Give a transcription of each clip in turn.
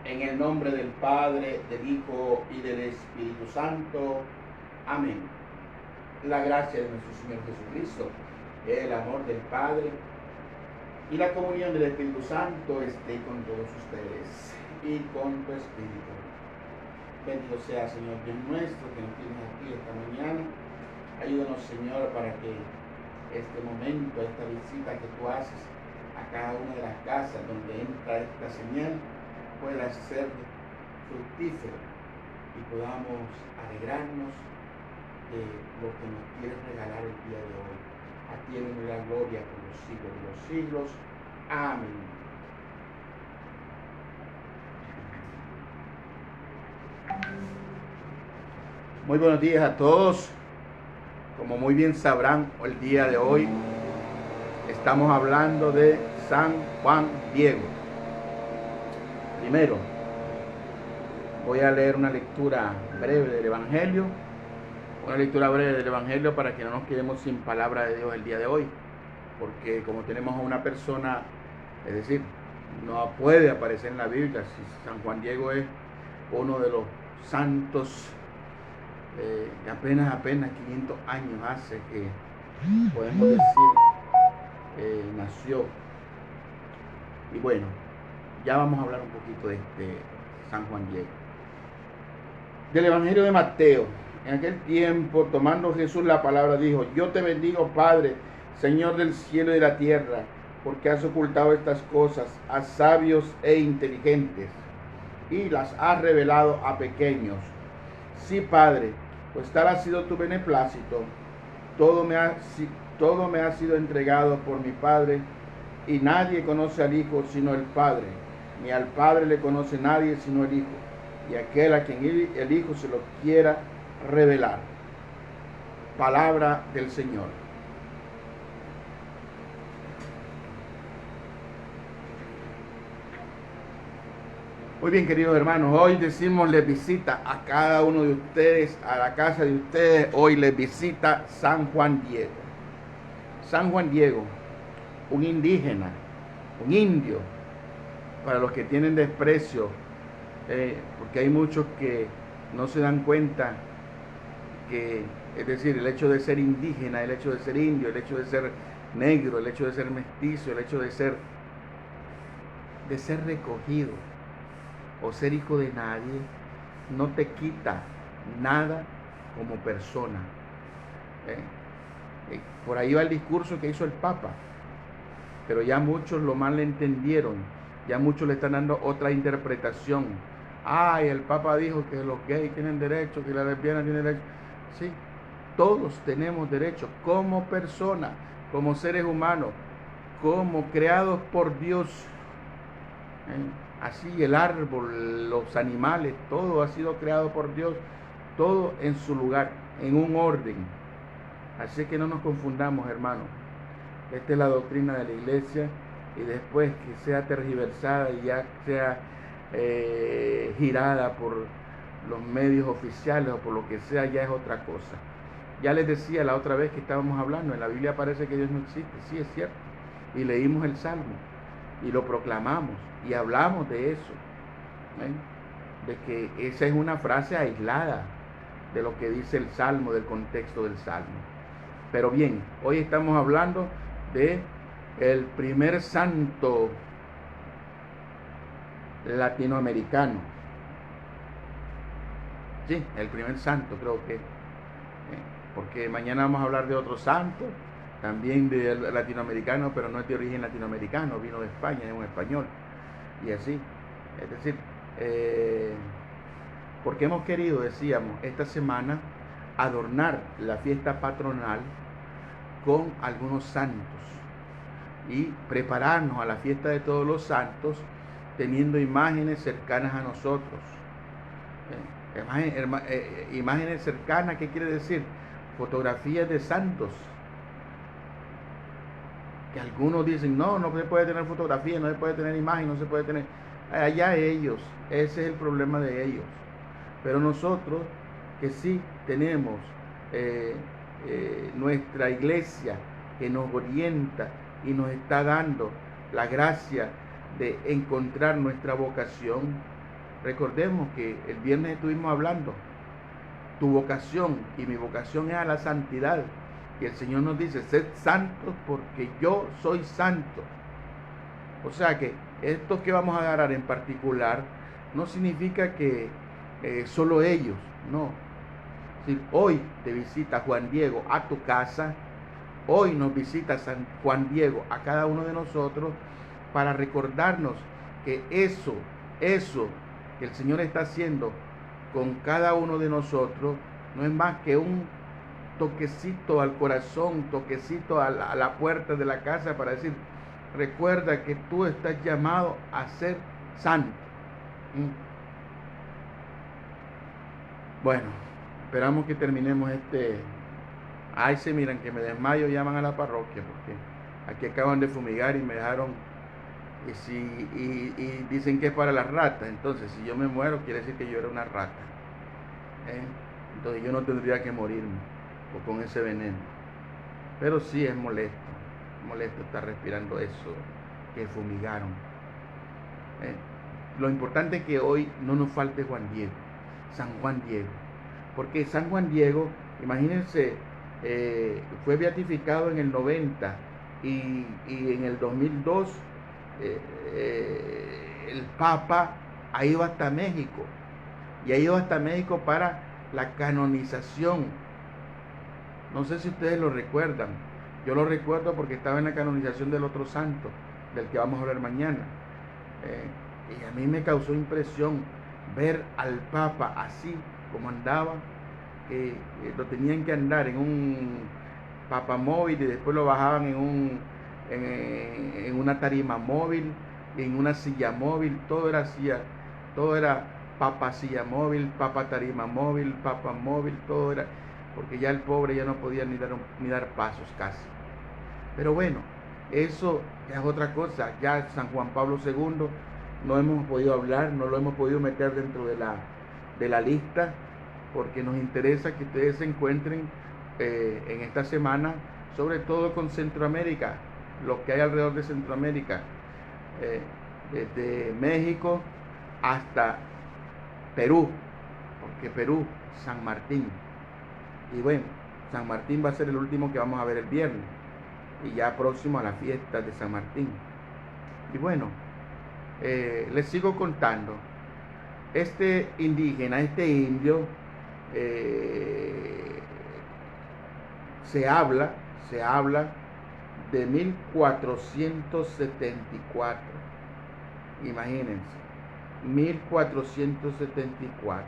En el nombre del Padre, del Hijo y del Espíritu Santo. Amén. La gracia de nuestro Señor Jesucristo, el amor del Padre y la comunión del Espíritu Santo esté con todos ustedes y con tu Espíritu. Bendito sea, Señor Dios nuestro, que nos tienes aquí esta mañana. Ayúdanos, Señor, para que este momento, esta visita que tú haces a cada una de las casas donde entra esta señal, pueda ser fructífero y podamos alegrarnos de lo que nos quieres regalar el día de hoy. A ti es la gloria por los siglos de los siglos. Amén. Muy buenos días a todos. Como muy bien sabrán, el día de hoy estamos hablando de San Juan Diego. Primero, voy a leer una lectura breve del Evangelio. Una lectura breve del Evangelio para que no nos quedemos sin palabra de Dios el día de hoy. Porque como tenemos a una persona, es decir, no puede aparecer en la Biblia, si San Juan Diego es uno de los santos que apenas 500 años hace que podemos decir nació. Y bueno, ya vamos a hablar un poquito de este San Juan Diego. Del Evangelio de Mateo. En aquel tiempo, tomando Jesús la palabra, dijo: Yo te bendigo, Padre, Señor del cielo y de la tierra, porque has ocultado estas cosas a sabios e inteligentes y las has revelado a pequeños. Sí, Padre, pues tal ha sido tu beneplácito. Todo me ha sido entregado por mi Padre, y nadie conoce al Hijo sino el Padre, ni al Padre le conoce nadie sino el Hijo, y aquel a quien el Hijo se lo quiera revelar. Palabra del Señor. Muy bien, queridos hermanos, hoy decimos les visita a cada uno de ustedes, a la casa de ustedes. Hoy les visita San Juan Diego. San Juan Diego, un indígena, un indio, para los que tienen desprecio, porque hay muchos que no se dan cuenta que, es decir, el hecho de ser indígena, el hecho de ser indio, el hecho de ser negro, el hecho de ser mestizo, el hecho de ser recogido o ser hijo de nadie, no te quita nada como persona. Por ahí va el discurso que hizo el Papa, pero ya muchos lo mal entendieron, ya muchos le están dando otra interpretación. Ay, el Papa dijo que los gays tienen derecho, que las lesbianas tienen derecho. Sí, todos tenemos derecho como personas, como seres humanos, como creados por Dios. Así el árbol, los animales, todo ha sido creado por Dios, todo en su lugar, en un orden. Así que no nos confundamos, hermanos. Esta es la doctrina de la iglesia, y después que sea tergiversada y ya sea girada por los medios oficiales o por lo que sea, ya es otra cosa. Ya les decía la otra vez que estábamos hablando, en la Biblia parece que Dios no existe. Sí, es cierto. Y leímos el Salmo y lo proclamamos y hablamos de eso, de que esa es una frase aislada de lo que dice el Salmo, del contexto del Salmo. Pero bien, hoy estamos hablando de el primer santo latinoamericano. Sí, el primer santo, creo que, porque mañana vamos a hablar de otro santo, también de latinoamericano, pero no es de origen latinoamericano, vino de España, es un español, y así. Es decir, porque hemos querido, decíamos, esta semana adornar la fiesta patronal con algunos santos y prepararnos a la fiesta de todos los santos teniendo imágenes cercanas a nosotros. Imágenes cercanas, ¿qué quiere decir? Fotografías de santos. Que algunos dicen, no se puede tener fotografía, no se puede tener imagen, no se puede tener... Allá ellos, ese es el problema de ellos. Pero nosotros, que sí tenemos nuestra iglesia que nos orienta y nos está dando la gracia de encontrar nuestra vocación, Recordemos que el viernes estuvimos hablando, tu vocación y mi vocación es a la santidad. Y el Señor nos dice, sed santos porque yo soy santo. O sea que estos que vamos a agarrar en particular no significa que solo ellos, no. Si hoy te visita Juan Diego a tu casa, hoy nos visita San Juan Diego a cada uno de nosotros para recordarnos que eso que el Señor está haciendo con cada uno de nosotros no es más que un toquecito al corazón, toquecito a la puerta de la casa para decir, recuerda que tú estás llamado a ser santo. Bueno, esperamos que terminemos Ay, se miran que me desmayo, llaman a la parroquia porque aquí acaban de fumigar y me dejaron y dicen que es para las ratas. Entonces si yo me muero quiere decir que yo era una rata, entonces yo no tendría que morirme o con ese veneno. Pero sí es molesto estar respirando eso que fumigaron. Lo importante es que hoy no nos falte San Juan Diego, porque San Juan Diego, imagínense, fue beatificado en el 90 y en el 2002 el Papa ha ido hasta México y ha ido hasta México para la canonización. No sé si ustedes lo recuerdan. Yo lo recuerdo porque estaba en la canonización del otro santo, del que vamos a hablar mañana. Y a mí me causó impresión ver al Papa así como andaba, que lo tenían que andar en un papamóvil y después lo bajaban en una tarima móvil, en una silla móvil, todo era papa silla móvil, papa tarima móvil, papa móvil, todo era, porque ya el pobre ya no podía ni dar pasos casi. Pero bueno, eso es otra cosa. Ya San Juan Pablo II no hemos podido hablar, no lo hemos podido meter dentro de la lista, porque nos interesa que ustedes se encuentren en esta semana, sobre todo con Centroamérica, lo que hay alrededor de Centroamérica, desde México hasta Perú, porque Perú, San Martín. Y bueno, San Martín va a ser el último que vamos a ver el viernes, y ya próximo a la fiesta de San Martín. Y bueno, les sigo contando. Este indígena, este indio, se habla de 1474. Imagínense, 1474.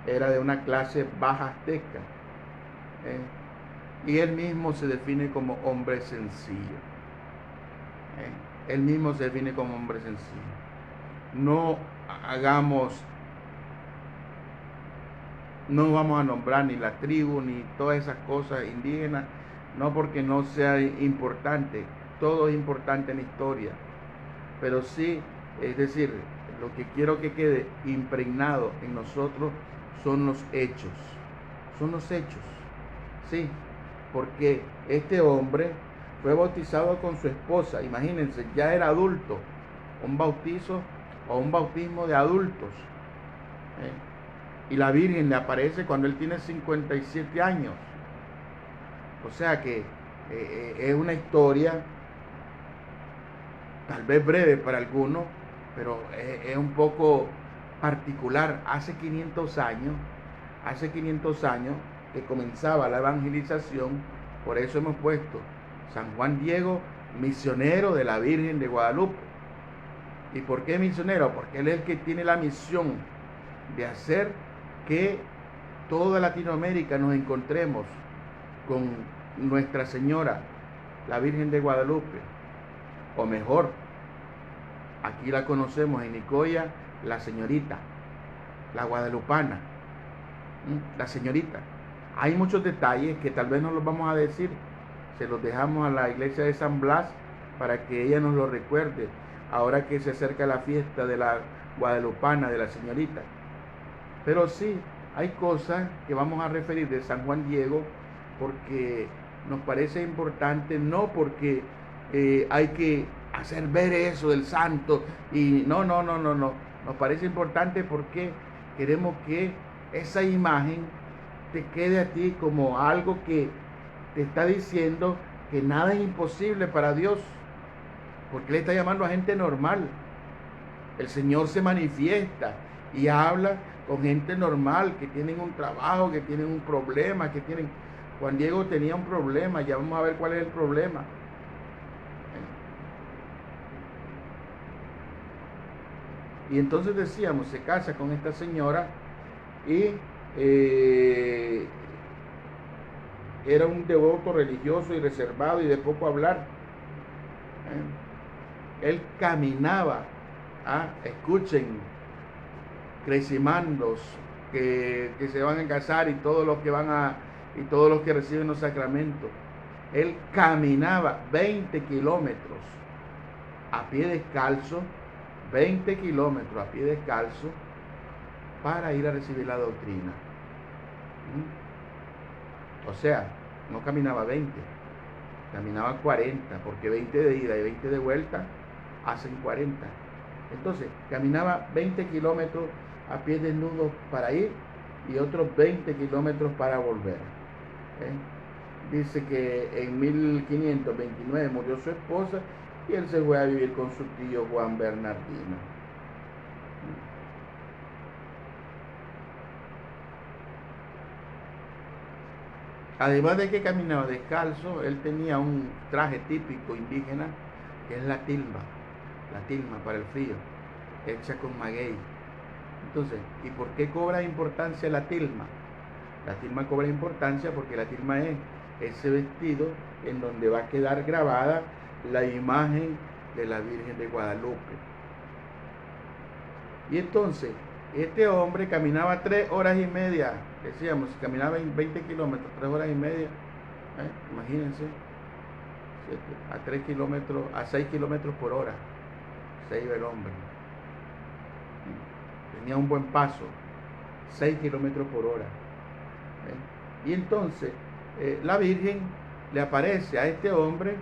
Era de una clase baja azteca. Y él mismo se define como hombre sencillo. Él mismo se define como hombre sencillo. No vamos a nombrar ni la tribu ni todas esas cosas indígenas, no porque no sea importante, todo es importante en la historia, pero sí, es decir, lo que quiero que quede impregnado en nosotros son los hechos, sí, porque este hombre fue bautizado con su esposa, imagínense, ya era adulto, un bautizo o un bautismo de adultos, y la Virgen le aparece cuando él tiene 57 años, o sea que es una historia tal vez breve para algunos, pero es un poco particular. Hace 500 años que comenzaba la evangelización, por eso hemos puesto San Juan Diego, misionero de la Virgen de Guadalupe. ¿Y por qué misionero? Porque él es el que tiene la misión de hacer que toda Latinoamérica nos encontremos con Nuestra Señora, la Virgen de Guadalupe, o mejor, aquí la conocemos en Nicoya, la señorita, la guadalupana, la señorita. Hay muchos detalles que tal vez no los vamos a decir, se los dejamos a la iglesia de San Blas para que ella nos lo recuerde, ahora que se acerca la fiesta de la guadalupana, de la señorita. Pero sí, hay cosas que vamos a referir de San Juan Diego porque nos parece importante, no porque hay que hacer ver eso del santo. Y no. Nos parece importante porque queremos que esa imagen te quede a ti como algo que te está diciendo que nada es imposible para Dios, porque Él está llamando a gente normal. El Señor se manifiesta y habla con gente normal, que tienen un trabajo, que tienen un problema, que tienen... Juan Diego tenía un problema, ya vamos a ver cuál es el problema. Y entonces decíamos, se casa con esta señora y era un devoto religioso y reservado y de poco hablar. Él caminaba, escuchen, crecimandos que se van a casar y todos los que y todos los que reciben los sacramentos. Él caminaba 20 kilómetros a pie descalzo, 20 kilómetros a pie descalzo para ir a recibir la doctrina. O sea, no caminaba 20, caminaba 40, porque 20 de ida y 20 de vuelta hacen 40. Entonces, caminaba 20 kilómetros a pie desnudo para ir y otros 20 kilómetros para volver. Dice que en 1529 murió su esposa y él se fue a vivir con su tío Juan Bernardino. Además de que caminaba descalzo, él tenía un traje típico indígena que es la tilma para el frío, hecha con maguey. Entonces, ¿y por qué cobra importancia la tilma? La tilma cobra importancia porque la tilma es ese vestido en donde va a quedar grabada la imagen de la Virgen de Guadalupe. Y entonces, este hombre caminaba 3 horas y media, decíamos, caminaba 20 kilómetros, 3 horas y media, imagínense, a 3 kilómetros, a 6 kilómetros por hora, se iba el hombre. Tenía un buen paso, 6 kilómetros por hora. Y entonces, la Virgen le aparece a este hombre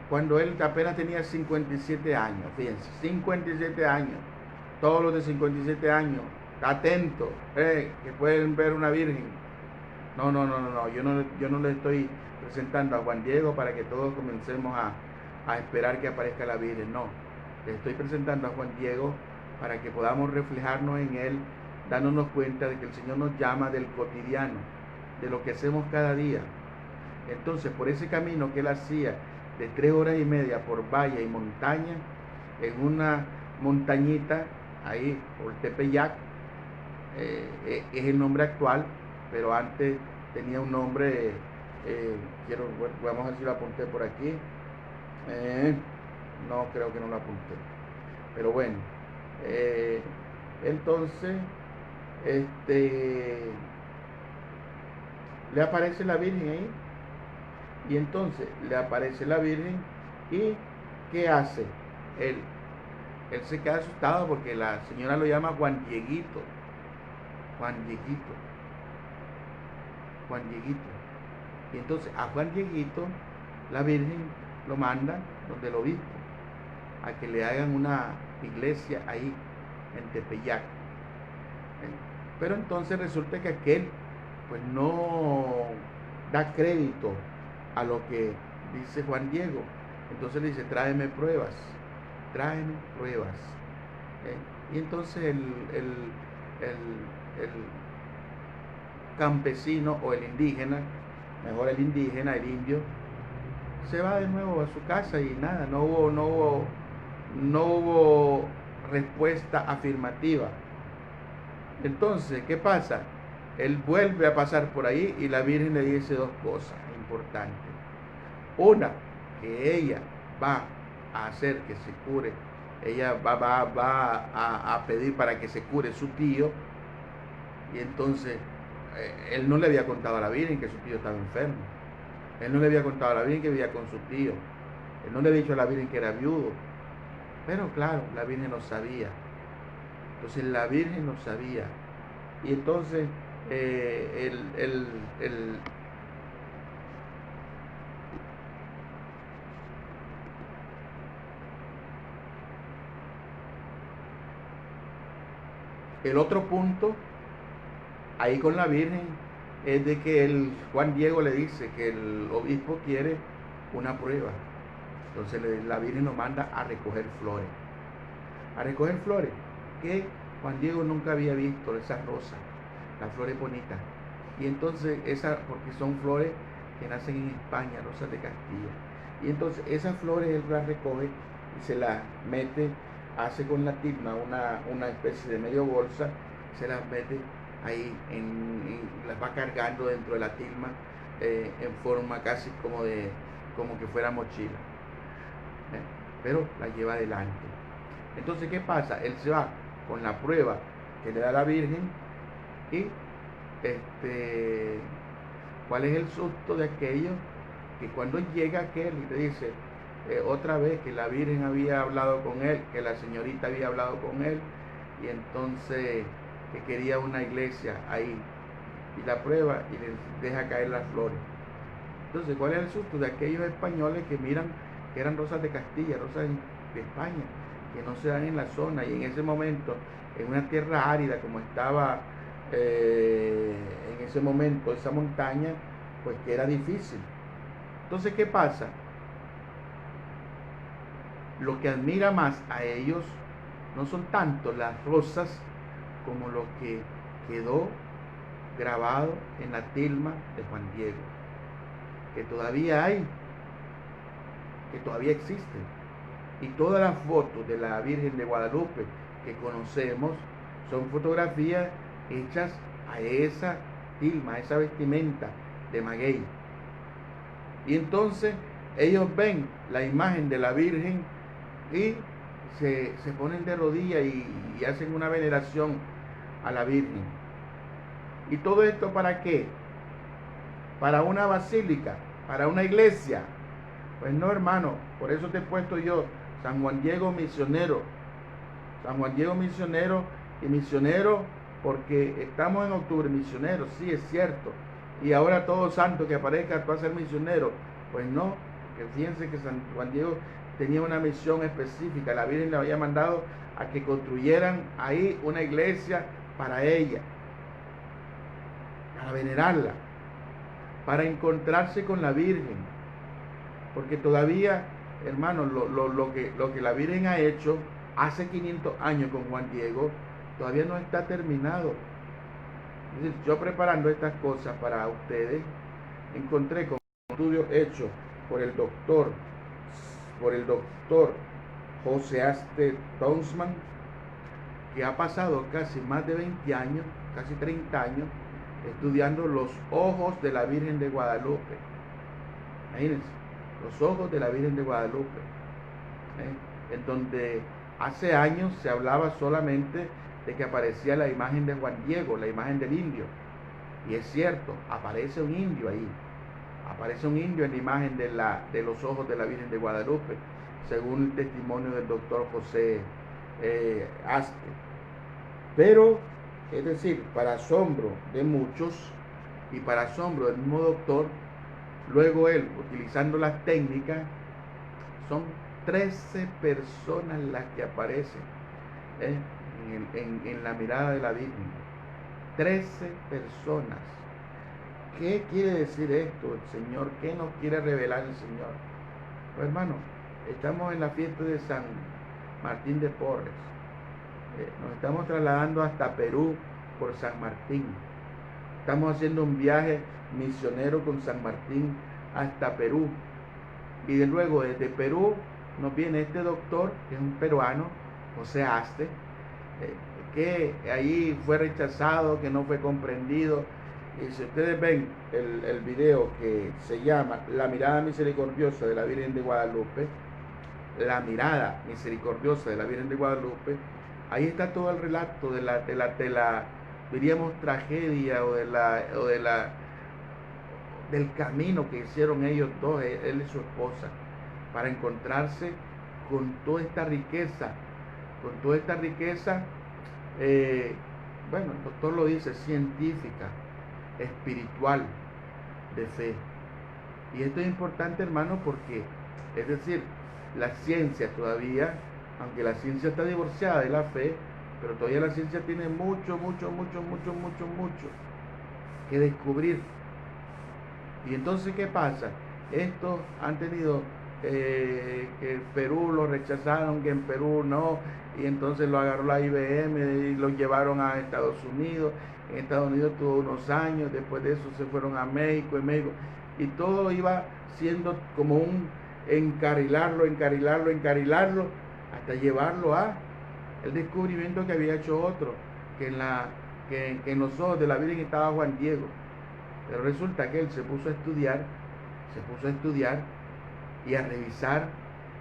cuando él apenas tenía 57 años, fíjense, 57 años. Todos los de 57 años, atentos, que pueden ver una virgen. No, yo no le estoy presentando a Juan Diego para que todos comencemos a esperar que aparezca la Virgen, no. Le estoy presentando a Juan Diego para que podamos reflejarnos en él, dándonos cuenta de que el Señor nos llama del cotidiano, de lo que hacemos cada día. Entonces, por ese camino que él hacía de 3 horas y media por valle y montaña, en una montañita, ahí por Tepeyac, es el nombre actual, pero antes tenía un nombre, vamos a ver si lo apunté por aquí, no, creo que no lo apunté, pero bueno, entonces, le aparece la Virgen ahí, y entonces le aparece la Virgen, y ¿qué hace? Él se queda asustado porque la señora lo llama Juan Dieguito. Y entonces a Juan Dieguito la Virgen lo manda donde el obispo a que le hagan una iglesia ahí en Tepeyac. Pero entonces resulta que aquel pues no da crédito a lo que dice Juan Diego. Entonces le dice, tráeme pruebas. Y entonces el campesino o el indígena, mejor el indígena, el indio, se va de nuevo a su casa y nada, no hubo respuesta afirmativa. Entonces, ¿qué pasa? Él vuelve a pasar por ahí y la Virgen le dice 2 cosas importantes. Una, que ella va a hacer que se cure, ella va a pedir para que se cure su tío. Y entonces él no le había contado a la Virgen que su tío estaba enfermo, él no le había contado a la Virgen que vivía con su tío, él no le había dicho a la Virgen que era viudo, pero claro, la Virgen lo sabía. Entonces la Virgen lo sabía, y entonces El otro punto, ahí con la Virgen, es de que el Juan Diego le dice que el obispo quiere una prueba. Entonces la Virgen nos manda a recoger flores. A recoger flores que Juan Diego nunca había visto, esas rosas, las flores bonitas. Y entonces porque son flores que nacen en España, rosas de Castilla. Y entonces esas flores él las recoge y se las mete, hace con la tilma una especie de medio bolsa, se las mete ahí, las va cargando dentro de la tilma en forma casi como que fuera mochila. Pero la lleva adelante. Entonces, ¿qué pasa? Él se va con la prueba que le da la Virgen y ¿cuál es el susto de aquello? Que cuando llega aquel y le dice otra vez que la Virgen había hablado con él, que la señorita había hablado con él, y entonces que quería una iglesia ahí, y la prueba y le deja caer las flores. Entonces, ¿cuál es el susto de aquellos españoles que miran que eran rosas de Castilla, rosas de España, que no se dan en la zona, y en ese momento, en una tierra árida como estaba en ese momento esa montaña, pues que era difícil? Entonces, ¿qué pasa? Lo que admira más a ellos no son tanto las rosas como lo que quedó grabado en la tilma de Juan Diego, que todavía hay, que todavía existe. Y todas las fotos de la Virgen de Guadalupe que conocemos son fotografías hechas a esa tilma, a esa vestimenta de maguey. Y entonces ellos ven la imagen de la Virgen y se ponen de rodillas y hacen una veneración a la Virgen. ¿Y todo esto para qué? Para una basílica, para una iglesia. Pues no, hermano, por eso te he puesto yo San Juan Diego misionero. San Juan Diego misionero, y misionero porque estamos en octubre, misionero, sí, es cierto. Y ahora todo santo que aparezca va a ser misionero. Pues no, que fíjense que San Juan Diego tenía una misión específica. La Virgen le había mandado a que construyeran ahí una iglesia para ella, para venerarla, para encontrarse con la Virgen. Porque todavía, hermano, lo que la Virgen ha hecho hace 500 años con Juan Diego, todavía no está terminado. Es decir, yo preparando estas cosas para ustedes, encontré con un estudio hecho por el doctor José Aste Townsman, que ha pasado casi más de 20 años, casi 30 años, estudiando los ojos de la Virgen de Guadalupe. Imagínense, los ojos de la Virgen de Guadalupe, en donde hace años se hablaba solamente de que aparecía la imagen de Juan Diego, la imagen del indio. Y es cierto, aparece un indio ahí. Aparece un indio en la imagen de los ojos de la Virgen de Guadalupe, según el testimonio del doctor José Aste. Pero, es decir, para asombro de muchos y para asombro del mismo doctor, luego él, utilizando las técnicas, son 13 personas las que aparecen en la mirada de la Virgen. 13 personas. ¿Qué quiere decir esto el Señor? ¿Qué nos quiere revelar el Señor? Pues hermano, estamos en la fiesta de San Martín de Porres. Nos estamos trasladando hasta Perú por San Martín. Estamos haciendo un viaje misionero con San Martín hasta Perú. Y de luego desde Perú nos viene este doctor, que es un peruano, José Aste, que ahí fue rechazado, que no fue comprendido. Y si ustedes ven el video que se llama La mirada misericordiosa de la Virgen de Guadalupe, la mirada misericordiosa de la Virgen de Guadalupe, ahí está todo el relato de la diríamos tragedia del camino que hicieron ellos dos, él y su esposa, para encontrarse con toda esta riqueza, bueno, el doctor lo dice, científica, espiritual, de fe. Y esto es importante, hermano, porque, es decir, la ciencia todavía, aunque la ciencia está divorciada de la fe, pero todavía la ciencia tiene mucho que descubrir. Y entonces, ¿qué pasa? Estos han tenido que en Perú lo rechazaron, que en Perú no, y entonces lo agarró la IBM y lo llevaron a Estados Unidos. En Estados Unidos tuvo unos años, después de eso se fueron a México, y todo iba siendo como un encarilarlo, hasta llevarlo a el descubrimiento que había hecho otro, que en los ojos de la Virgen estaba Juan Diego. Pero resulta que él se puso a estudiar y a revisar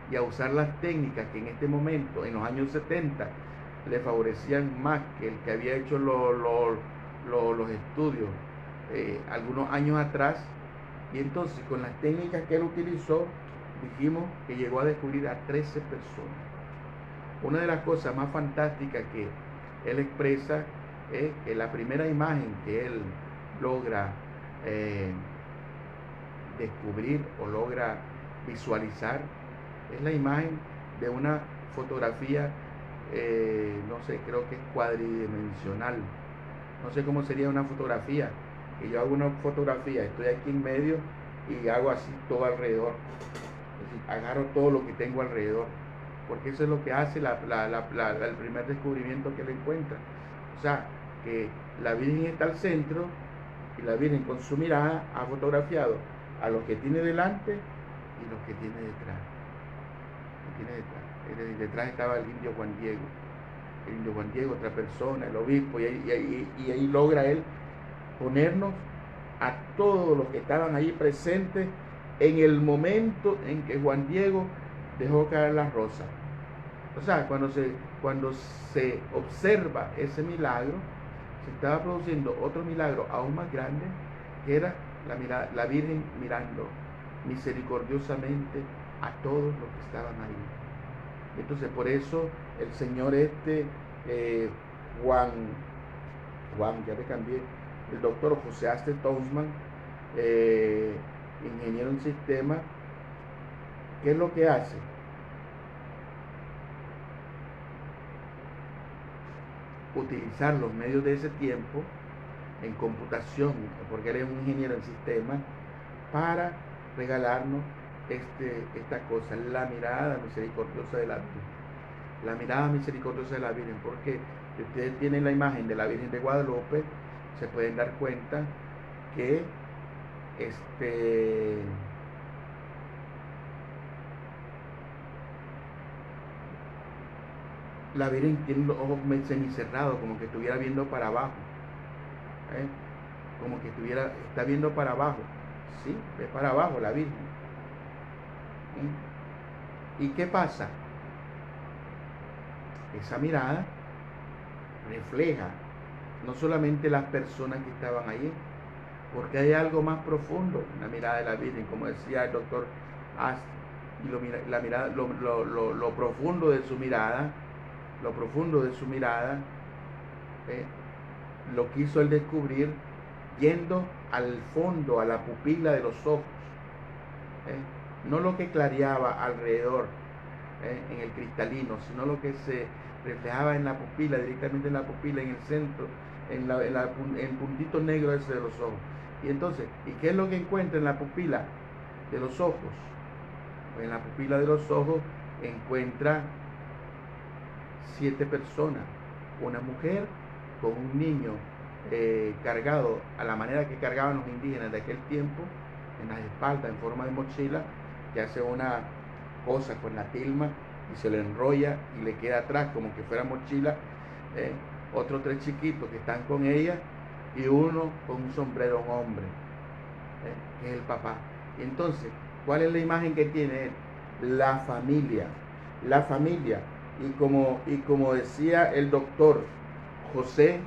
y a usar las técnicas que en este momento, en los años 70, le favorecían más que el que había hecho los estudios algunos años atrás. Y entonces, con las técnicas que él utilizó, dijimos que llegó a descubrir a 13 personas. Una de las cosas más fantásticas que él expresa es que la primera imagen que él logra descubrir o logra visualizar es la imagen de una fotografía, no sé, creo que es cuadridimensional. No sé cómo sería una fotografía. Que yo hago una fotografía, estoy aquí en medio y hago así todo alrededor. Es decir, agarro todo lo que tengo alrededor. Porque eso es lo que hace el primer descubrimiento que él encuentra. O sea, que la Virgen está al centro y la Virgen con su mirada ha fotografiado a los que tiene delante y los que tiene detrás. Detrás estaba el indio Juan Diego, otra persona, el obispo, y ahí logra él ponernos a todos los que estaban ahí presentes en el momento en que Juan Diego dejó caer las rosas. O sea, cuando se observa ese milagro, se estaba produciendo otro milagro aún más grande, que era la Virgen mirando misericordiosamente a todos los que estaban ahí. Entonces, por eso el señor Juan, ya te cambié, el doctor José Aster Tousman, ingeniero en sistema, ¿qué es lo que hace? Utilizar los medios de ese tiempo en computación, porque él es un ingeniero en sistema, para regalarnos esta cosa, la mirada misericordiosa de la Virgen. La mirada misericordiosa de la Virgen, porque si ustedes tienen la imagen de la Virgen de Guadalupe, se pueden dar cuenta que la Virgen tiene los ojos semicerrados, como que estuviera viendo para abajo, como que está viendo para abajo. Sí, ve para abajo la Virgen. ¿Y qué pasa? Esa mirada refleja no solamente las personas que estaban allí, porque hay algo más profundo en la mirada de la Virgen, como decía el doctor Ast, y lo profundo de su mirada, lo quiso él descubrir yendo al fondo, a la pupila de los ojos, no lo que clareaba alrededor en el cristalino, sino lo que se reflejaba en la pupila, directamente en la pupila, en el centro, en el puntito negro ese de los ojos. Y entonces, ¿y qué es lo que encuentra en la pupila de los ojos? Pues en la pupila de los ojos encuentra 7 personas, una mujer con un niño cargado a la manera que cargaban los indígenas de aquel tiempo, en las espaldas, en forma de mochila, que hace una cosa con la tilma y se le enrolla y le queda atrás como que fuera mochila. Otros 3 chiquitos que están con ella y uno con un sombrero, un hombre, que es el papá. Y entonces, ¿cuál es la imagen que tiene él? La familia. Y como decía el doctor José,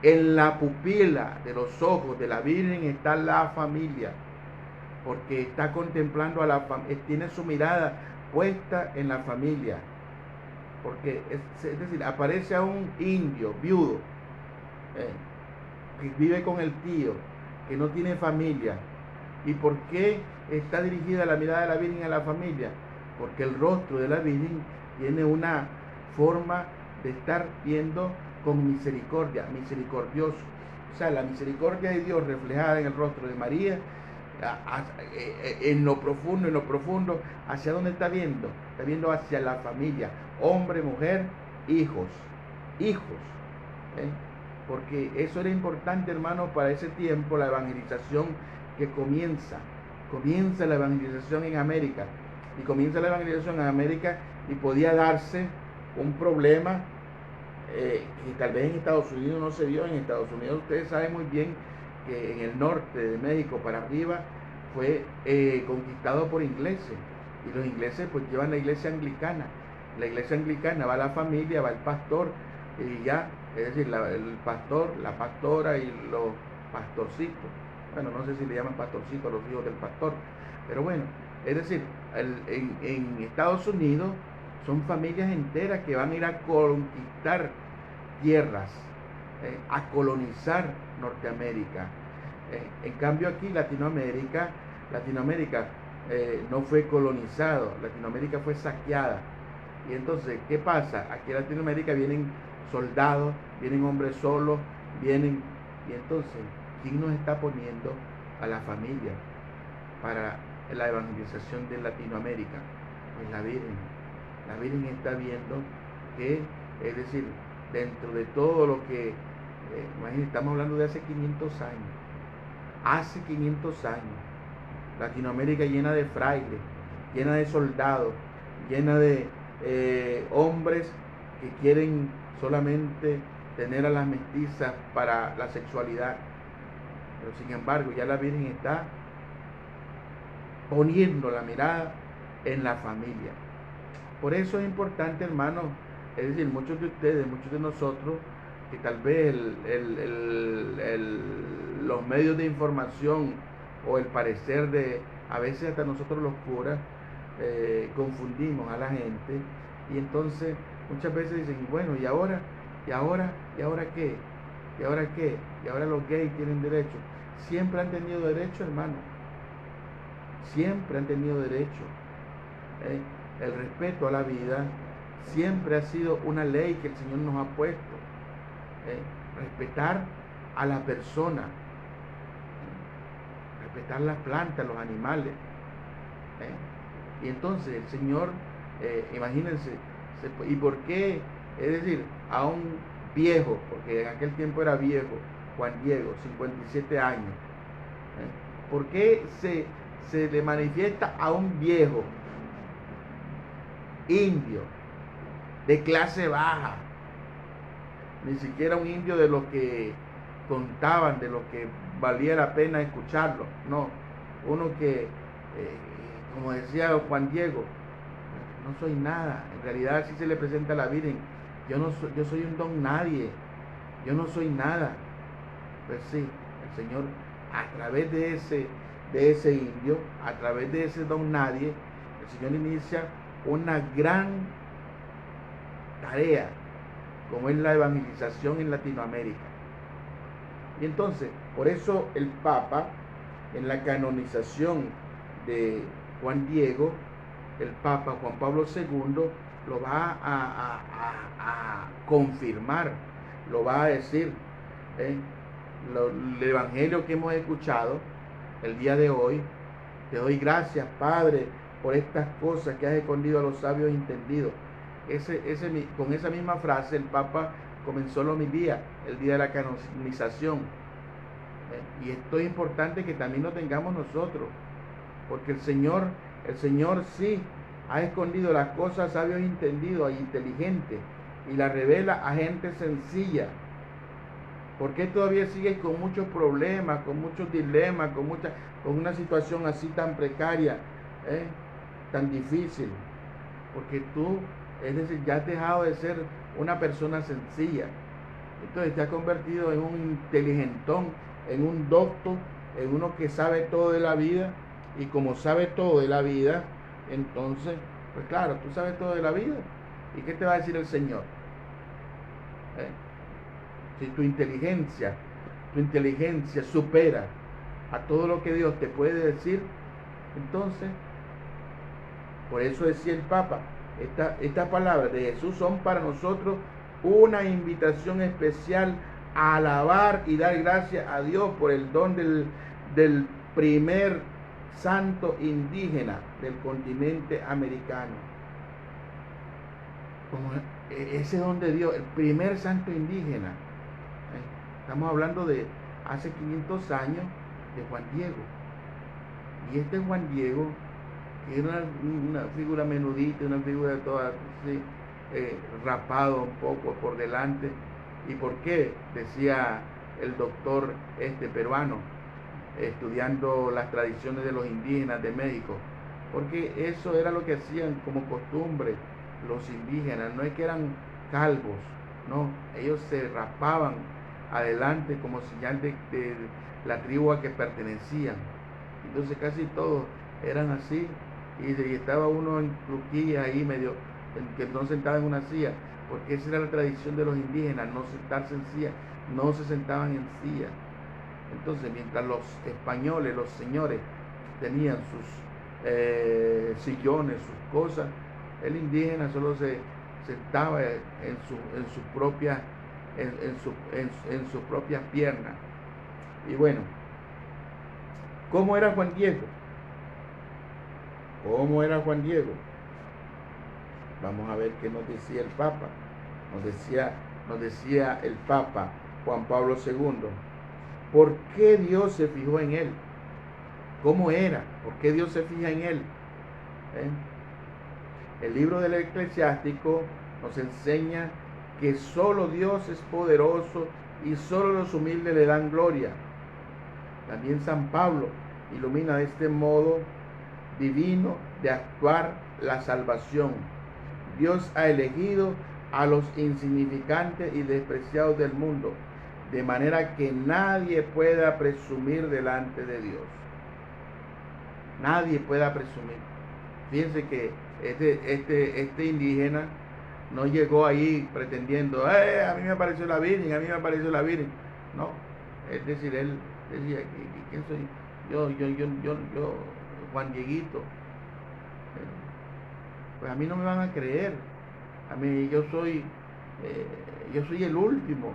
en la pupila de los ojos de la Virgen está la familia, porque está contemplando a la familia, tiene su mirada puesta en la familia, porque es decir, aparece a un indio viudo que vive con el tío, que no tiene familia. ¿Y por qué está dirigida la mirada de la Virgen a la familia? Porque el rostro de la Virgen tiene una forma de estar viendo con misericordia, misericordioso. O sea, la misericordia de Dios reflejada en el rostro de María, en lo profundo, ¿hacia dónde está viendo? Está viendo hacia la familia, hombre, mujer, hijos, ¿eh? Porque eso era importante, hermano, para ese tiempo, la evangelización que comienza la evangelización en América, y comienza la evangelización en América, y podía darse un problema que tal vez en Estados Unidos no se dio. En Estados Unidos ustedes saben muy bien que en el norte de México para arriba fue conquistado por ingleses, y los ingleses pues llevan la iglesia anglicana. La iglesia anglicana va la familia, va el pastor, y ya, es decir, el pastor, la pastora y los pastorcitos. Bueno, no sé si le llaman pastorcitos a los hijos del pastor, pero bueno, es decir, en Estados Unidos son familias enteras que van a ir a conquistar tierras, a colonizar Norteamérica. En cambio aquí Latinoamérica no fue colonizado, Latinoamérica fue saqueada. Y entonces, ¿qué pasa? Aquí en Latinoamérica vienen soldados, vienen hombres solos, y entonces, ¿quién nos está poniendo a la familia para la evangelización de Latinoamérica? Pues la Virgen. La Virgen está viendo que, es decir, dentro de todo lo que, imagínense, estamos hablando de hace 500 años. Hace 500 años, Latinoamérica llena de frailes, llena de soldados, llena de hombres que quieren solamente tener a las mestizas para la sexualidad. Pero sin embargo, ya la Virgen está poniendo la mirada en la familia. Por eso es importante, hermano, es decir, muchos de ustedes, muchos de nosotros, que tal vez los medios de información o el parecer de, a veces hasta nosotros los curas, confundimos a la gente, y entonces muchas veces dicen, bueno, ¿y ahora qué? ¿Y ahora los gays tienen derecho? Siempre han tenido derecho, hermano. Siempre han tenido derecho. El respeto a la vida siempre ha sido una ley que el Señor nos ha puesto. Respetar a la persona, respetar las plantas, los animales. Y entonces el Señor, imagínense, ¿y por qué? Es decir, a un viejo, porque en aquel tiempo era viejo, Juan Diego, 57 años, ¿por qué se le manifiesta a un viejo indio de clase baja? Ni siquiera un indio de los que contaban, de los que valía la pena escucharlo, no, uno que, como decía Juan Diego, no soy nada. En realidad así se le presenta a la Virgen. Yo soy un don nadie, yo no soy nada. Pues sí, el Señor, a través de ese indio, a través de ese don nadie, el Señor inicia una gran tarea, como es la evangelización en Latinoamérica. Y entonces, por eso el Papa, en la canonización de Juan Diego, el Papa Juan Pablo II lo va a confirmar, lo va a decir. El Evangelio que hemos escuchado el día de hoy: te doy gracias, Padre, por estas cosas que has escondido a los sabios entendidos. Con esa misma frase el Papa comenzó la homilía el día de la canonización. Y esto es importante que también lo tengamos nosotros, porque el Señor sí ha escondido las cosas a sabios entendidos e inteligentes, y las revela a gente sencilla. ¿Por qué todavía sigues con muchos problemas, con muchos dilemas, con una situación así tan precaria, tan difícil? Porque tú, es decir, ya has dejado de ser una persona sencilla. Entonces te has convertido en un inteligentón, en un docto, en uno que sabe todo de la vida. Y como sabe todo de la vida, entonces, pues claro, tú sabes todo de la vida. ¿Y qué te va a decir el Señor? Si tu inteligencia supera a todo lo que Dios te puede decir, entonces, por eso decía el Papa, estas palabras de Jesús son para nosotros una invitación especial a alabar y dar gracias a Dios por el don del primer santo indígena del continente americano. Como ese don de Dios, el primer santo indígena. Estamos hablando de hace 500 años de Juan Diego. Y este Juan Diego, que era una figura menudita, una figura toda así, rapado un poco por delante. ¿Y por qué? Decía el doctor peruano, estudiando las tradiciones de los indígenas de México, porque eso era lo que hacían como costumbre los indígenas. No es que eran calvos, no, ellos se rapaban adelante como señal de la tribu a que pertenecían. Entonces casi todos eran así, y estaba uno en cruquillas ahí medio, que no sentaba en una silla, porque esa era la tradición de los indígenas, no sentarse en silla, no se sentaban en silla. Entonces, mientras los españoles, los señores, tenían sus sillones, sus cosas, el indígena solo se sentaba en sus propias piernas. Y bueno, ¿cómo era Juan Diego? ¿Cómo era Juan Diego? Vamos a ver qué nos decía el Papa. Nos decía el Papa Juan Pablo II. ¿Por qué Dios se fijó en él? ¿Cómo era? ¿Por qué Dios se fija en él? El libro del Eclesiástico nos enseña que solo Dios es poderoso y solo los humildes le dan gloria. También San Pablo ilumina de este modo divino de actuar la salvación. Dios ha elegido a los insignificantes y despreciados del mundo, de manera que nadie pueda presumir delante de Dios. Nadie pueda presumir. Fíjense que este indígena no llegó ahí pretendiendo, a mí me apareció la Virgen, a mí me apareció la Virgen. No, es decir, él decía, ¿quién soy? Yo, Juan Dieguito. Pues a mí no me van a creer. A mí yo soy el último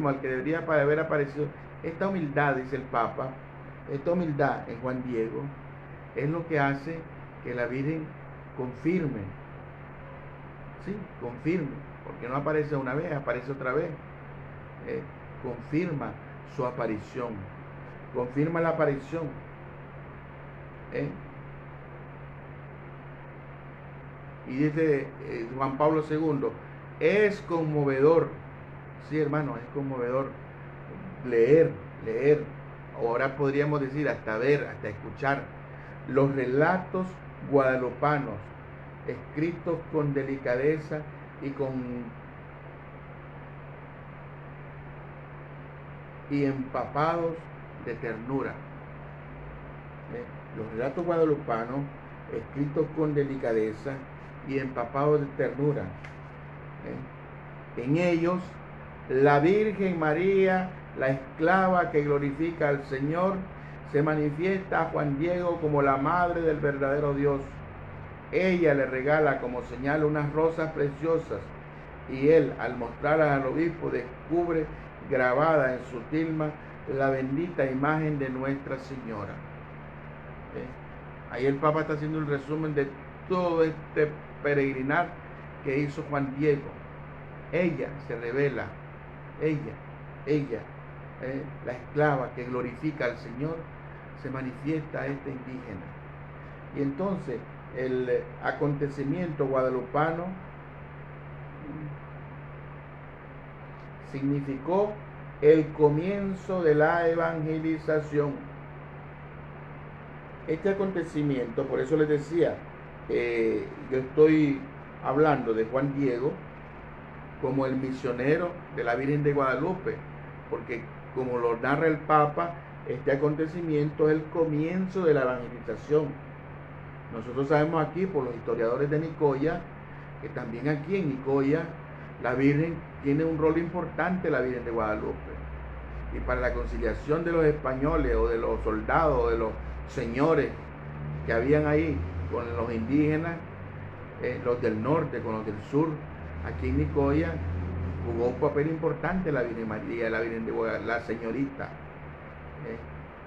al que debería haber aparecido. Esta humildad, dice el Papa, esta humildad en Juan Diego es lo que hace que la Virgen confirme, sí, confirme, porque no aparece una vez, aparece otra vez, confirma su aparición, confirma la aparición. Y dice Juan Pablo II, es conmovedor, sí hermano, es conmovedor leer, ahora podríamos decir hasta ver, hasta escuchar los relatos guadalupanos, escritos con delicadeza y empapados de ternura. Los relatos guadalupanos, escritos con delicadeza y empapados de ternura. En ellos, la Virgen María, la esclava que glorifica al Señor, se manifiesta a Juan Diego como la madre del verdadero Dios. Ella le regala como señal unas rosas preciosas, y él, al mostrarlas al obispo, descubre grabada en su tilma la bendita imagen de Nuestra Señora. Ahí el Papa está haciendo un resumen de todo este peregrinar que hizo Juan Diego. Ella se revela, ella, la esclava que glorifica al Señor, se manifiesta a este indígena. Y entonces el acontecimiento guadalupano significó el comienzo de la evangelización. Este acontecimiento, por eso les decía, yo estoy hablando de Juan Diego como el misionero de la Virgen de Guadalupe, porque como lo narra el Papa, este acontecimiento es el comienzo de la evangelización. Nosotros sabemos aquí, por los historiadores de Nicoya, que también aquí en Nicoya la Virgen tiene un rol importante, la Virgen de Guadalupe. Y para la conciliación de los españoles o de los soldados o de los señores que habían ahí con los indígenas, los del norte con los del sur, aquí en Nicoya jugó un papel importante la Virgen María, la Virgen de Guadalupe, la señorita.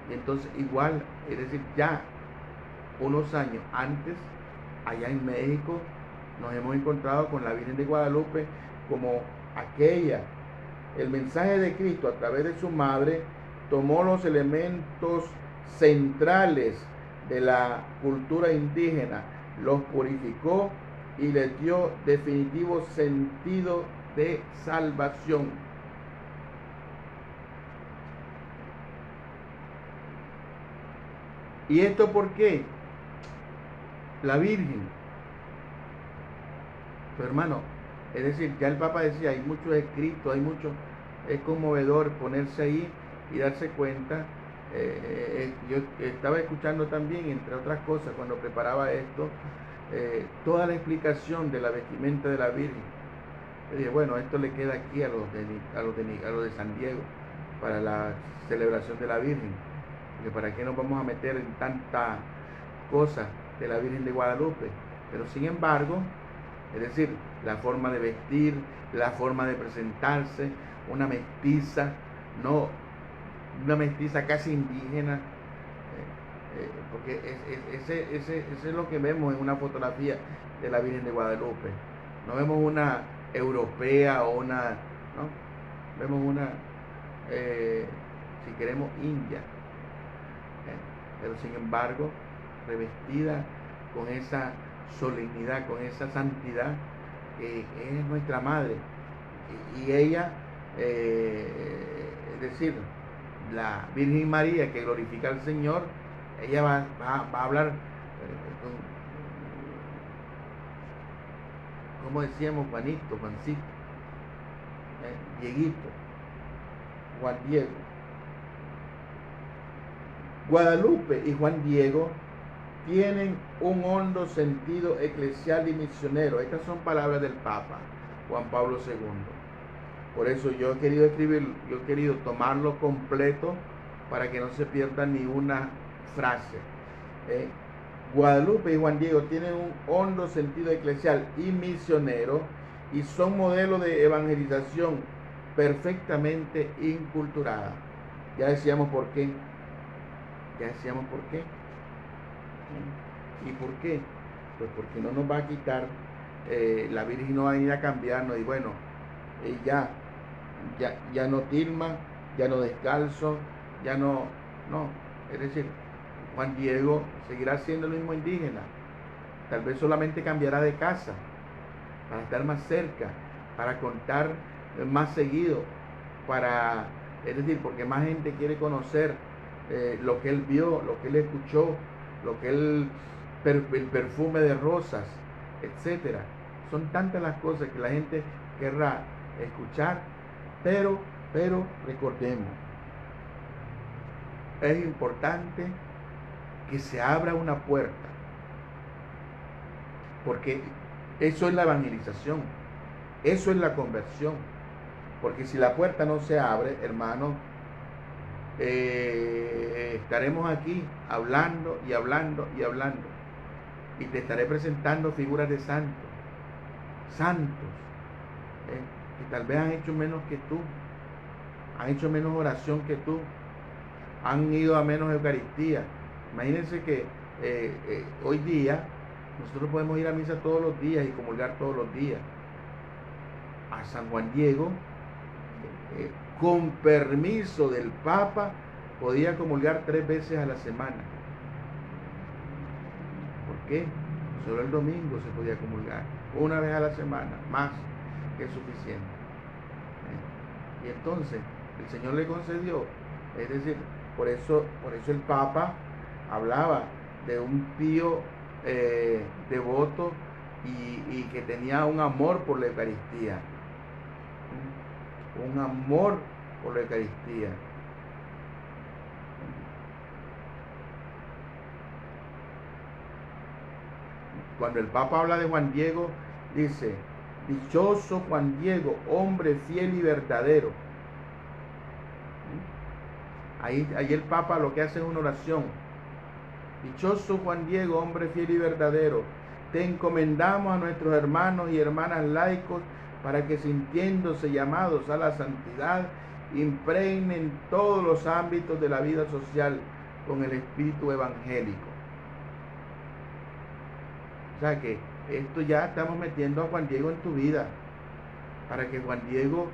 Y entonces igual, es decir, ya unos años antes, allá en México, nos hemos encontrado con la Virgen de Guadalupe como aquella. El mensaje de Cristo a través de su madre tomó los elementos centrales de la cultura indígena, los purificó y les dio definitivo sentido de salvación. ¿Y esto por qué? La Virgen, su hermano, es decir, ya el Papa decía, hay muchos escritos, hay muchos, es conmovedor ponerse ahí y darse cuenta. Yo estaba escuchando también, entre otras cosas, cuando preparaba esto, toda la explicación de la vestimenta de la Virgen. Yo dije, bueno, esto le queda aquí a los de San Diego, para la celebración de la Virgen, porque para qué nos vamos a meter en tanta cosa de la Virgen de Guadalupe. Pero sin embargo, es decir, la forma de vestir, la forma de presentarse, una mestiza, no, una mestiza casi indígena, porque ese es lo que vemos en una fotografía de la Virgen de Guadalupe. No vemos una europea o una, ¿no? Vemos una, si queremos, india, pero sin embargo, revestida con esa solemnidad, con esa santidad que es nuestra madre. Y ella, es decir, la Virgen María que glorifica al Señor, ella va a hablar, como decíamos, Juancito, Dieguito, Juan Diego. Guadalupe y Juan Diego tienen un hondo sentido eclesial y misionero. Estas son palabras del Papa Juan Pablo II. Por eso yo he querido escribir, yo he querido tomarlo completo para que no se pierda ni una frase. Guadalupe y Juan Diego tienen un hondo sentido eclesial y misionero y son modelos de evangelización perfectamente inculturada. Ya decíamos por qué. ¿Y por qué? Pues porque no nos va a quitar, la Virgen no va a ir a cambiarnos y bueno, ya no tilma, ya no descalzo, ya no, es decir, Juan Diego seguirá siendo el mismo indígena, tal vez solamente cambiará de casa, para estar más cerca, para contar más seguido, es decir, porque más gente quiere conocer lo que él vio, lo que él escuchó, lo que el perfume de rosas, etcétera. Son tantas las cosas que la gente querrá escuchar, pero recordemos, es importante que se abra una puerta, porque eso es la evangelización, eso es la conversión, porque si la puerta no se abre, hermano, estaremos aquí hablando y te estaré presentando figuras de santos que tal vez han hecho menos que tú, han hecho menos oración que tú, han ido a menos Eucaristía. Imagínense que hoy día nosotros podemos ir a misa todos los días y comulgar todos los días. A San Juan Diego, con permiso del Papa, podía comulgar 3 veces a la semana. ¿Por qué? Solo el domingo se podía comulgar, una vez a la semana, más que suficiente. Y entonces el Señor le concedió, es decir, por eso el Papa hablaba de un pío devoto y que tenía un amor por la Eucaristía, un amor por la Eucaristía. Cuando el Papa habla de Juan Diego, dice: dichoso Juan Diego, hombre fiel y verdadero. Ahí el Papa lo que hace es una oración. Dichoso Juan Diego, hombre fiel y verdadero, te encomendamos a nuestros hermanos y hermanas laicos para que, sintiéndose llamados a la santidad, impregnen todos los ámbitos de la vida social con el espíritu evangélico. O sea que esto ya estamos metiendo a Juan Diego en tu vida, para que Juan Diego,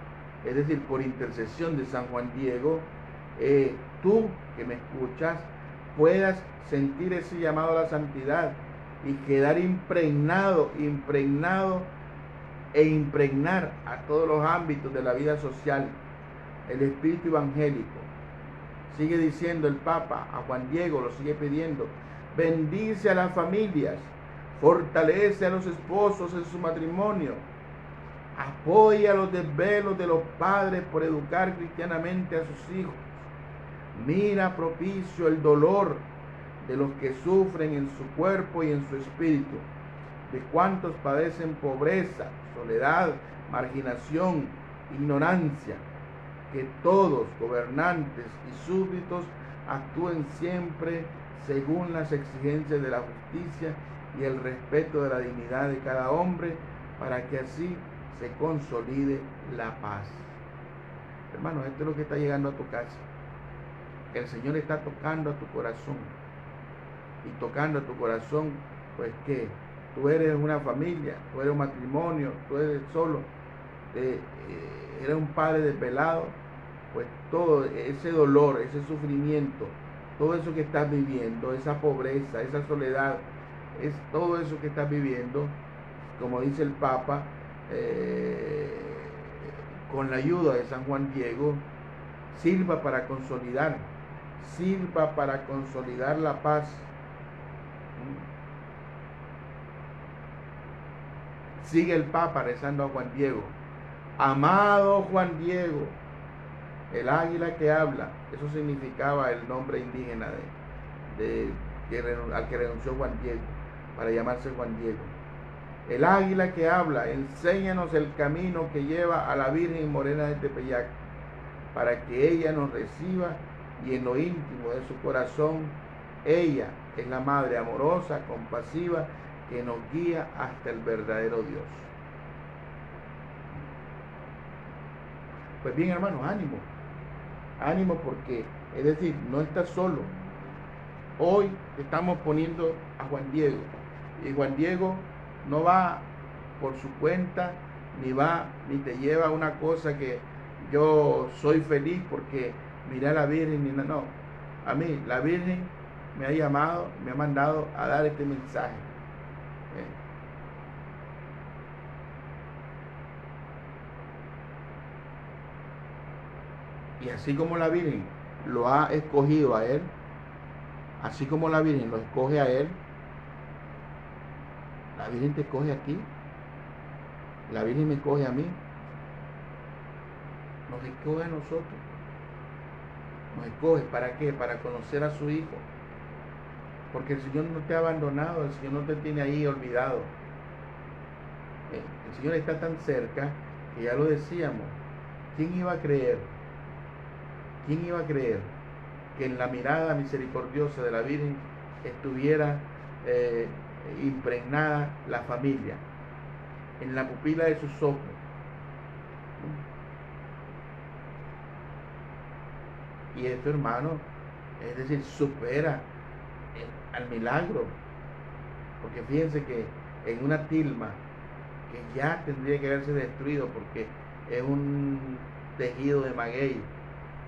es decir, por intercesión de San Juan Diego, tú que me escuchas, puedas sentir ese llamado a la santidad y quedar impregnado e impregnar a todos los ámbitos de la vida social el espíritu evangélico. Sigue diciendo el Papa a Juan Diego, lo sigue pidiendo: bendice a las familias, fortalece a los esposos en su matrimonio, apoya los desvelos de los padres por educar cristianamente a sus hijos, mira propicio el dolor de los que sufren en su cuerpo y en su espíritu, de cuantos padecen pobreza, soledad, marginación, ignorancia, que todos, gobernantes y súbditos, actúen siempre según las exigencias de la justicia y el respeto de la dignidad de cada hombre, para que así se consolide la paz. Hermanos, esto es lo que está llegando a tu casa. El Señor está tocando a tu corazón. Y tocando a tu corazón, pues que tú eres una familia, tú eres un matrimonio, tú eres solo, eres un padre desvelado, pues todo ese dolor, ese sufrimiento, todo eso que estás viviendo, esa pobreza, esa soledad, es todo eso que estás viviendo, como dice el Papa, con la ayuda de San Juan Diego, sirva para consolidar la paz. Sigue el Papa rezando a Juan Diego: amado Juan Diego, el águila que habla. Eso significaba el nombre indígena al que renunció Juan Diego para llamarse Juan Diego. El águila que habla, enséñanos el camino que lleva a la Virgen Morena de Tepeyac, para que ella nos reciba y en lo íntimo de su corazón, ella es la Madre amorosa, compasiva, que nos guía hasta el verdadero Dios. Pues bien, hermanos, ánimo porque, es decir, no estás solo. Hoy estamos poniendo a Juan Diego, y Juan Diego no va por su cuenta, ni te lleva a una cosa que yo soy feliz porque miré a la Virgen, ni no. A mí la Virgen me ha llamado, me ha mandado a dar este mensaje. Y así como la Virgen lo ha escogido a él, así como la Virgen lo escoge a él, la Virgen te escoge a ti, la Virgen me escoge a mí, nos escoge a nosotros. Nos escoge, ¿para qué? Para conocer a su Hijo. Porque el Señor no te ha abandonado, el Señor no te tiene ahí olvidado. El Señor está tan cerca que ya lo decíamos. ¿Quién iba a creer? ¿Quién iba a creer que en la mirada misericordiosa de la Virgen estuviera impregnada la familia, en la pupila de sus ojos? Y esto, hermano, es decir, supera al milagro. Porque fíjense que en una tilma que ya tendría que haberse destruido porque es un tejido de maguey,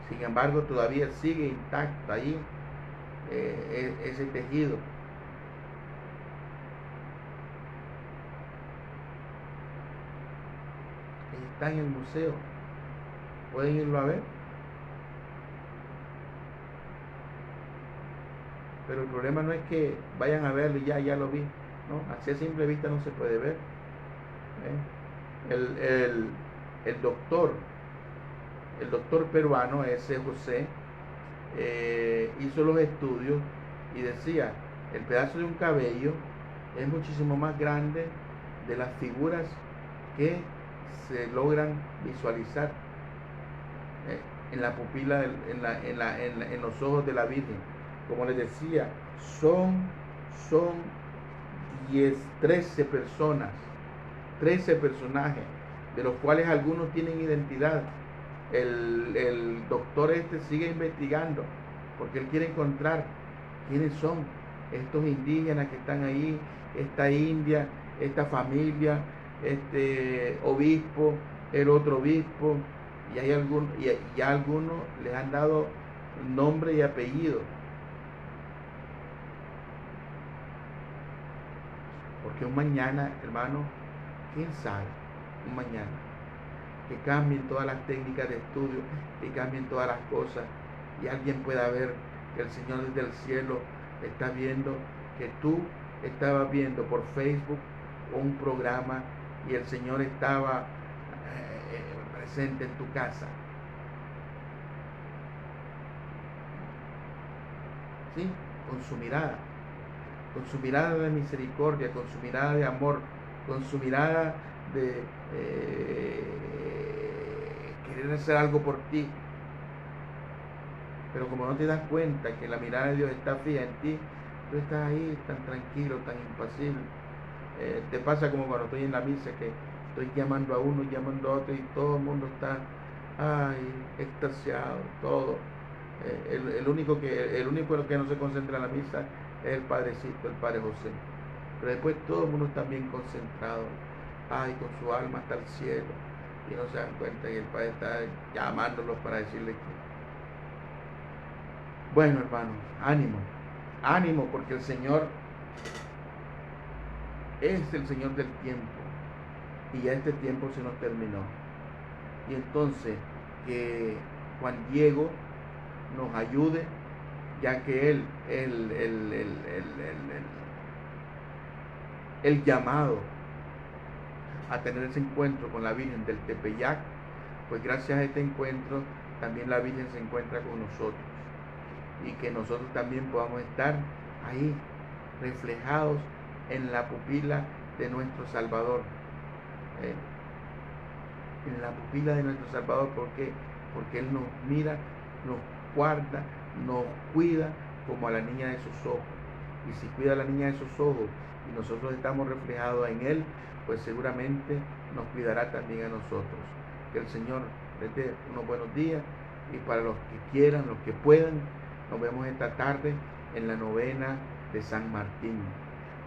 sin embargo todavía sigue intacto allí ese tejido. Está en el museo, pueden irlo a ver. Pero el problema no es que vayan a verlo y ya lo vi, ¿no? Así a simple vista no se puede ver. El doctor peruano, ese José, hizo los estudios y decía, el pedazo de un cabello es muchísimo más grande de las figuras que se logran visualizar en la pupila, en los ojos de la Virgen. Como les decía, son 13 personas, 13 personajes, de los cuales algunos tienen identidad. El doctor sigue investigando porque él quiere encontrar quiénes son estos indígenas que están ahí, esta india, esta familia, este obispo, el otro obispo, y hay ya algunos les han dado nombre y apellido. Porque un mañana, hermano, quién sabe, un mañana, que cambien todas las técnicas de estudio, que cambien todas las cosas, y alguien pueda ver que el Señor desde el cielo está viendo que tú estabas viendo por Facebook un programa y el Señor estaba presente en tu casa. ¿Sí? Con su mirada de misericordia, con su mirada de amor, con su mirada de querer hacer algo por ti. Pero como no te das cuenta que la mirada de Dios está fija en ti, tú estás ahí tan tranquilo, tan impasible. Te pasa como cuando estoy en la misa, que estoy llamando a uno, llamando a otro, y todo el mundo está, extasiado, todo. El único que no se concentra en la misa es el Padrecito, el Padre José. Pero después todo el mundo está bien concentrado, con su alma hasta el cielo, y no se dan cuenta que el Padre está llamándolos para decirles que, bueno, hermano, ánimo, porque el Señor es el Señor del tiempo, y ya este tiempo se nos terminó. Y entonces que Juan Diego nos ayude, ya que él el llamado a tener ese encuentro con la Virgen del Tepeyac, pues gracias a este encuentro también la Virgen se encuentra con nosotros, y que nosotros también podamos estar ahí reflejados en la pupila de nuestro Salvador, en la pupila de nuestro Salvador. ¿Por qué? Porque Él nos mira, nos guarda, nos cuida como a la niña de sus ojos. Y si cuida a la niña de sus ojos y nosotros estamos reflejados en Él, pues seguramente nos cuidará también a nosotros. Que el Señor les dé unos buenos días, y para los que quieran, los que puedan, nos vemos esta tarde en la novena de San Martín.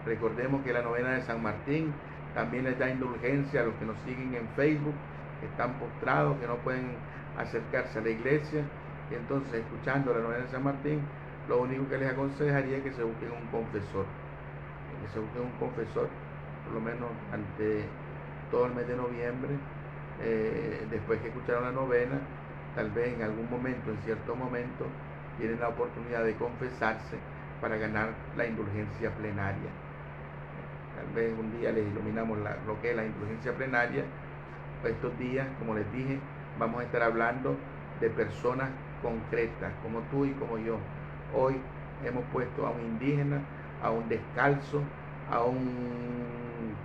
Recordemos que la novena de San Martín también les da indulgencia a los que nos siguen en Facebook, que están postrados, que no pueden acercarse a la iglesia. Y entonces, escuchando la novena de San Martín, lo único que les aconsejaría es que se busquen un confesor. Por lo menos ante todo el mes de noviembre. Después que escucharon la novena, tal vez en algún momento, en cierto momento, tienen la oportunidad de confesarse para ganar la indulgencia plenaria. Tal vez un día les iluminamos lo que es la indulgencia plenaria. Estos días, como les dije, vamos a estar hablando de personas concretas, como tú y como yo. Hoy hemos puesto a un indígena, a un descalzo, a un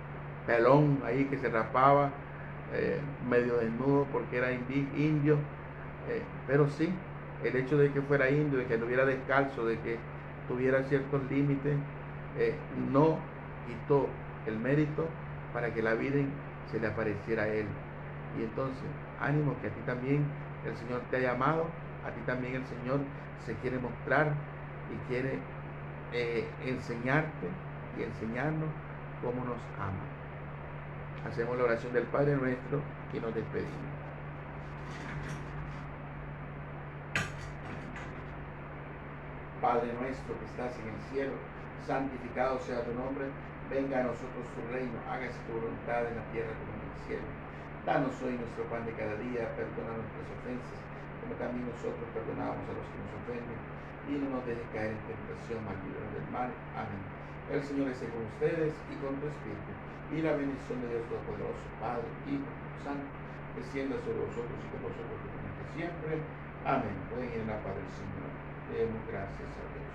pelón ahí que se rapaba, medio desnudo porque era indio, pero sí, el hecho de que fuera indio, de que estuviera descalzo, de que tuviera ciertos límites, no quitó el mérito para que la Virgen se le apareciera a él. Y entonces, ánimo, que a ti también el Señor te ha llamado, a ti también el Señor se quiere mostrar y quiere enseñarte y enseñarnos cómo nos ama. Hacemos la oración del Padre Nuestro y nos despedimos. Padre nuestro que estás en el cielo, santificado sea tu nombre, venga a nosotros tu reino, hágase tu voluntad en la tierra como en el cielo. Danos hoy nuestro pan de cada día, perdona nuestras ofensas, como también nosotros perdonamos a los que nos ofenden, y no nos dejes caer en tentación, mas líbranos del mal. Amén. El Señor esté con ustedes y con tu espíritu, y la bendición de Dios Todopoderoso, Padre, Hijo y Santo, descienda sobre vosotros y con vosotros siempre. Amén. Pueden ir en la paz del Señor. Demos gracias a Dios.